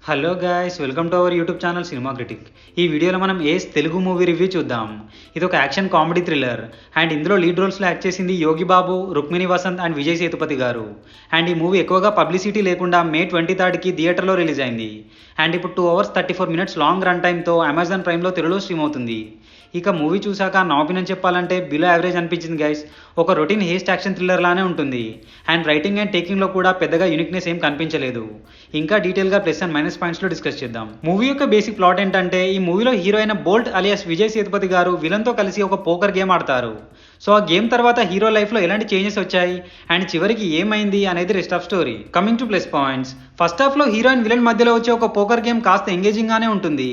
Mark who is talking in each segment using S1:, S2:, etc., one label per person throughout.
S1: Hello guys, welcome to our YouTube channel cinema critic. ఈ వీడియోలో మనం ఏస్ తెలుగు మూవీ రివ్యూ చూద్దాం. ఇది ఒక యాక్షన్ కామెడీ థ్రిల్లర్ అండ్ ఇందులో లీడ్ రోల్స్లో యాక్ట్ చేసింది యోగి బాబు, రుక్మిణి వసంత్ అండ్ విజయ్ సేతుపతి గారు. అండ్ ఈ మూవీ ఎక్కువగా పబ్లిసిటీ లేకుండా May 23కి థియేటర్లో రిలీజ్ అయింది. అండ్ ఇప్పుడు 2 hours 34 minutes లాంగ్ రన్ టైమ్తో అమెజాన్ ప్రైమ్లో తెలుగులో స్ట్రీమ్ అవుతుంది. ఇక మూవీ చూసాక నా ఒపీనియన్ చెప్పాలంటే బిలో యావరేజ్ అనిపించింది గైస్. ఒక రొటీన్ హేస్ట్ యాక్షన్ థ్రిల్లర్ లానే ఉంటుంది. అండ్ రైటింగ్ అండ్ టేకింగ్లో కూడా పెద్దగా యూనిక్నెస్ ఏం కనిపించలేదు. ఇంకా డీటెయిల్గా ప్లస్ అండ్ మైనస్ పాయింట్స్లో డిస్కస్ చేద్దాం. మూవీ యొక్క బేసిక్ ప్లాట్ ఏంటంటే, ఈ మూవీలో హీరో అయిన బోల్ట్ అలియాస్ విజయ్ సేతుపతి గారు విలన్తో కలిసి ఒక పోకర్ గేమ్ ఆడతారు. సో ఆ గేమ్ తర్వాత హీరో లైఫ్లో ఎలాంటి చేంజెస్ వచ్చాయి అండ్ చివరికి ఏమైంది అనేది rest of story. Coming to plus points, first హాఫ్లో హీరో అండ్ విలన్ మధ్యలో వచ్చే ఒక పోకర్ గేమ్ కాస్త ఎంగేజింగ్గానే ఉంటుంది.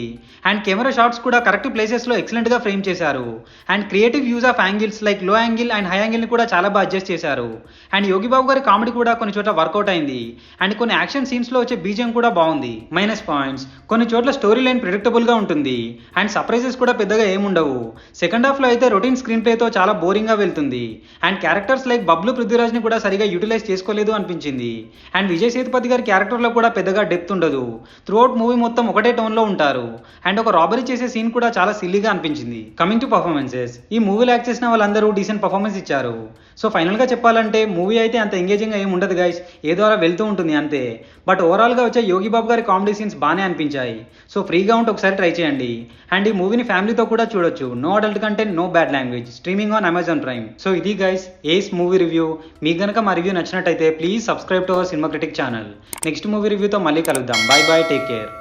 S1: అండ్ కెమెరా షాట్స్ కూడా కరెక్ట్ ప్లేసెస్లో ఎక్సలెంట్గా ఫ్రేమ్ చేశారు. And creative use of angles like low angle and high యాంగిల్ని కూడా చాలా బాగా అడ్జస్ట్ చేశారు. అండ్ యోగి బాబు గారి కామెడీ కూడా కొన్ని చోట్ల వర్కౌట్ అయింది. అండ్ కొన్ని యాక్షన్ సీన్స్లో వచ్చే బీజియం కూడా బాగుంది. మైనస్ పాయింట్స్, కొన్ని చోట్ల స్టోరీ లైన్ ప్రిడిక్టబుల్గా ఉంటుంది అండ్ సర్ప్రైజెస్ కూడా పెద్దగా ఏముండవు. సెకండ్ హాఫ్లో అయితే రొటీన్ స్క్రీన్ ప్లేతో చాలా బోరింగ్గా వెళ్తుంది. అండ్ క్యారెక్టర్స్ లైక్ బబ్లు పృథ్వీరాజ్ని కూడా సరిగా యూటిలైజ్ చేసుకోలేదు అనిపించింది. అండ్ విజయ్ సేతుపతి గారి క్యారెక్టర్లో కూడా పెద్దగా డెప్త్ ఉండదు. త్రూఅవుట్ మూవీ మొత్తం ఒకటే టోన్లో ఉంటారు. అండ్ ఒక రాబరీ చేసే సీన్ కూడా చాలా సిల్లీగా అనిపించింది. కమింగ్ టు పర్ఫార్మెన్సెస్, ఈ మూవీలో యాక్ట్ చేసిన వాళ్ళందరూ డీసెంట్ పర్ఫార్మెన్స్ ఇచ్చారు. సో ఫైనల్గా చెప్పాలంటే మూవీ అయితే అంత ఎంగేజింగ్గా ఏమి ఉండదు గైస్, ఏదో అలా వెళ్తూ ఉంటుంది అంతే. బట్ ఓవరాల్గా వచ్చే యోగి బాబు గారి కామెడీ సీన్స్ బాగానే అనిపించాయి. సో ఫ్రీగా ఉంటే ఒకసారి ట్రై చేయండి. అండ్ ఈ మూవీని ఫ్యామిలీతో కూడా చూడొచ్చు. No adult content, no bad language, streaming on Amazon Prime. So ఇది గైస్ ఏస్ మూవీ రివ్యూ. మీకు కనుక మా రివ్యూ నచ్చినట్టయితే please subscribe to our cinema critic channel. Next movie రివ్యూతో మళ్ళీ కలుద్దాం. Bye bye, take care.